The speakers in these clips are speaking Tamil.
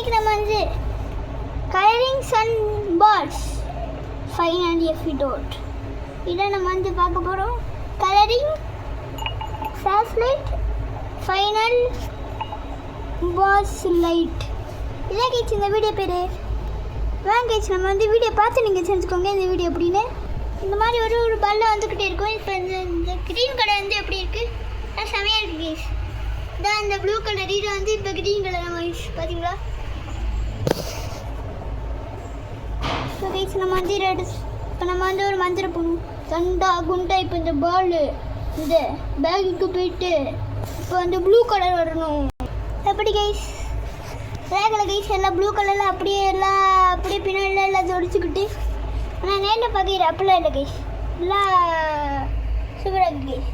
இன்னைக்கு நம்ம வந்து colouring sun balls final episode இதை நம்ம வந்து பார்க்க போகிறோம். கலரிங் ஃபேஸ்லைட் ஃபைனல் பாஸ் லைட் இதான் கேச்சு இந்த வீடியோ பேர். வாங்க கேச்சு நம்ம வந்து வீடியோ பார்த்து நீங்கள் செஞ்சுக்கோங்க இந்த வீடியோ எப்படின்னு. இந்த மாதிரி ஒரு பல்ல வந்துக்கிட்டே இருக்கும். இப்போ இந்த க்ரீன் கலர் வந்து எப்படி இருக்குது, அது செமையாக இருக்குது கேஸ். இதான் இந்த ப்ளூ கலர், இது வந்து இப்போ க்ரீன் கலர் நம்ம பார்த்தீங்களா. இப்போ கேஸ் நம்ம வந்து இப்போ நம்ம வந்து ஒரு மந்திரம் போகணும். சண்டா குண்டா இப்போ இந்த பால் இந்த பேக்குக்கு போயிட்டு இப்போ வந்து ப்ளூ கலர் வரணும். எப்படி கைஸ் ரேகலை கைஸ் எல்லாம் ப்ளூ கலரில் அப்படியே எல்லாம் அப்படியே பின்னாடி எல்லாம் ஜொடிச்சுக்கிட்டு. ஆனால் நேரில் பார்க்குற அப்படிலாம் இல்லை கைஸ், எல்லாம் சூப்பராக இருக்குது கைஸ்.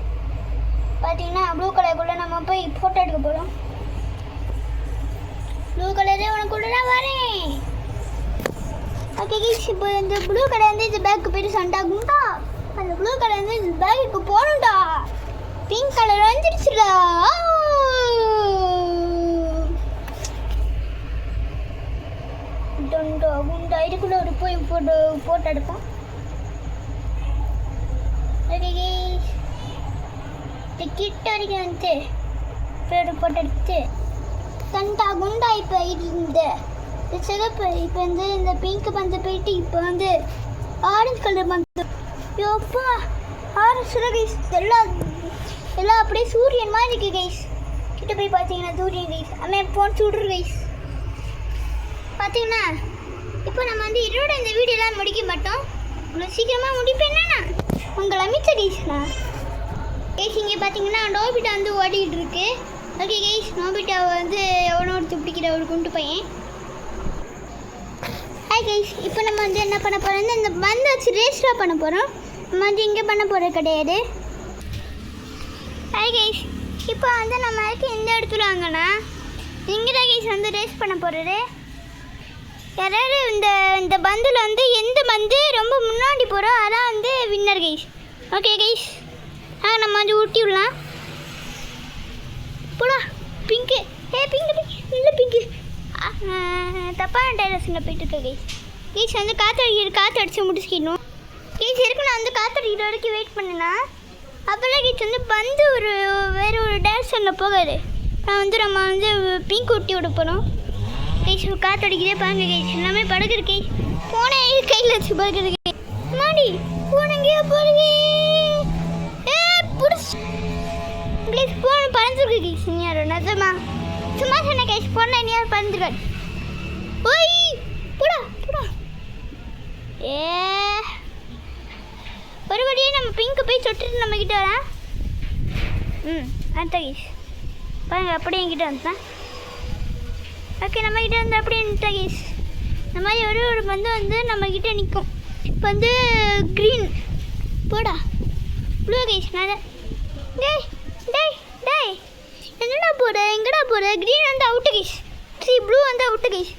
பார்த்தீங்கன்னா ப்ளூ கலருக்குள்ளே நம்ம போய் ஃபோட்டோ எடுக்க போகிறோம். ப்ளூ கலரே உனக்குள்ளே தான் வரேன். ஓகே கைஸ், இப்போ இந்த ப்ளூ கலர் வந்து இந்த பேக்கு போய்ட்டு சண்டா குண்டா, அந்த ப்ளூ கலர் வந்து இந்த பேக்குக்கு போகணும்டா. Pink colour வந்துடுச்சுடா. குண்டா குண்டா இதுக்குள்ள ஒரு போய் போட்டோ எடுப்போம். ஓகே கைஸ், இந்த கிட்ட வரைக்கும் வந்து போட்டோ எடுத்து சண்டா குண்டா இப்போ இந்த சிகப்பு இப்போ வந்து இந்த பிங்க் பந்து போயிட்டு இப்போ வந்து ஆரஞ்சு கலர் பந்து. யோப்பா ஆரஞ்சு கைஸ், எல்லாம் அப்படியே சூரியன் மாதிரி இருக்குது கைஸ். கிட்ட போய் பார்த்தீங்கன்னா சூரியன் கைஸ், அம்மே ஃபோன் சுடுற கைஸ். பார்த்தீங்கன்னா இப்போ நம்ம வந்து இதோட இந்த வீடியோலாம் முடிக்க மாட்டோம், இவ்வளோ சீக்கிரமாக முடிப்பேன் என்னன்னா உங்களை அமைச்ச கைஸ்ண்ணா. கைஸ் இங்கே பார்த்தீங்கன்னா நோபிட்டா வந்து ஓடிக்கிட்டு இருக்கு. ஓகே கைஸ், நோபிட்டாவை வந்து எவனோ ஒருத்தர் பிடிக்கிற ஒரு குண்டு பையன். ஹாய் கைஸ், இப்போ நம்ம வந்து என்ன பண்ண போகிறோம், இந்த பந்து வச்சு ரேஸ்டாக பண்ண போகிறோம். நம்ம வந்து இங்கே பண்ண போகிறது கிடையாது. ஹாய் கைஸ், இப்போ வந்து நம்ம இந்த இடத்துல வாங்கினா இங்கே தான் கைஸ் வந்து ரேஸ் பண்ண போகிறது. யாராவது இந்த பந்தில் வந்து எந்த பந்து ரொம்ப முன்னாடி போகிறோம் அதான் வந்து வின்னர் கைஸ். ஓகே கைஸ், நம்ம வந்து ஊட்டி விடலாம். போடா பிங்க்கு, பிங்க்கு இல்லை பிங்க்கு தப்பான டைரக்ஷனில் போயிட்டு இருக்க கைஸ். கைஸ் வந்து காற்று அடித்து முடிச்சுக்கணும் கைஸ். இருக்கு நான் வந்து காற்று அடிக்கிற வரைக்கும் வெயிட் பண்ணுனா அப்போல்லாம் கைஸ் வந்து பந்து வேறு ஒரு டைரக்ஷனில் போகாது. நம்ம வந்து பிங்க் ஊட்டி விட போகிறோம் கைஸ். காற்று அடிக்கிறே பாருங்க கைஸ், எல்லாமே படுக்குது கைஸ். போனே கையில் வச்சு படுக்குது கைஸ். மாடி போனங்கேயோ போடுங்க கைஸ். போன பறந்துருக்கு கைஸ். நீ யாரும் நிஜமா சும்மா சொன்ன கைஸ், போன நீ யாரும் பறந்துருக்காரு. ஓய் போடா போடா. ஒருபடியே நம்ம பிங்க்கு போய் சொட்டுட்டு நம்ம கிட்ட வரேன். அதான் கைஸ் பாருங்க அப்படியே என்கிட்ட வந்துட்டேன். ஓகே நம்ம கிட்ட வந்து அப்படியே நின்றுட்டா கைஸ். இந்த மாதிரி ஒரு பந்து வந்து நம்ம கிட்ட நிற்கும். இப்போ வந்து க்ரீன் போடா ப்ளூ கைஸ். நான் டேய் டேய் டேய் என்னடா போட எங்கடா போட. க்ரீன் வந்து அவுட்டு கைஸ், ப்ளூ வந்து அவுட்டு கைஸ்.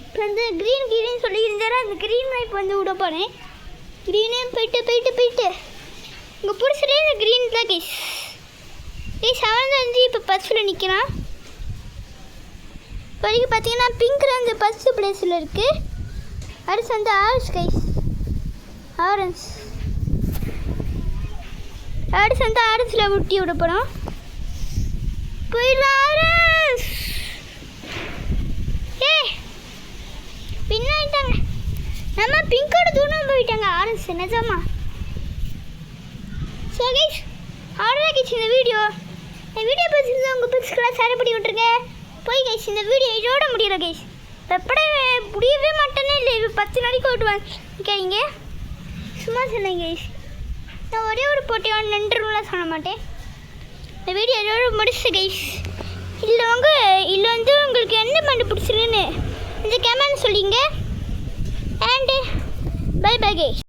இப்போ வந்து க்ரீன் சொல்லி இருந்தாரா அந்த க்ரீன் இப்போ வந்து விட போகிறேன். க்ரீனே போயிட்டு இங்கே பிடிச்சதே இந்த க்ரீன் தான் கைஸ். அவன் வந்து இப்போ பஸ்ஸில் நிற்கிறான். இப்போதைக்கு பார்த்தீங்கன்னா பிங்க்கில் வந்து ஃபஸ்ட்டு பிளேஸில் இருக்குது. அடுத்து வந்து ஆரஞ்சு கைஸ், ஆரஞ்சு அடுத்து வந்து ஆரஞ்சில் ஊட்டி விட போகிறோம். போயிடலாம் ஆரஞ்ச். பின்னாயிட்டாங்க நம்ம பிங்கோட தூரம் போயிட்டாங்க ஆரஞ்சு நிஜமா. ஸோ கைஸ் ஆர்டர் கைஸ் இந்த வீடியோ பார்த்துருந்தா உங்கள் பிக்ஸ்கெல்லாம் ஷேர் பண்ணி விட்ருக்கேன். போய் கைஸ் இந்த வீடியோ இதோட முடியல கைஸ். எப்படவே முடியவே மாட்டேன்னே இல்லை, இது 10 நாளைக்கு ஓட்டுவாங்க இங்கே சும்மா சொன்னேன் கைஸ். நான் ஒரே ஒரு போட்டியோட நின்றுலாம் சொல்ல மாட்டேன். இந்த வீடியோ இதோட முடிச்சு கைஸ். இதில் வந்து உங்களுக்கு என்ன பண்ணி பிடிச்சிருக்குன்னு இந்த கமெண்ட் சொல்லிங்க. And bye bye guys.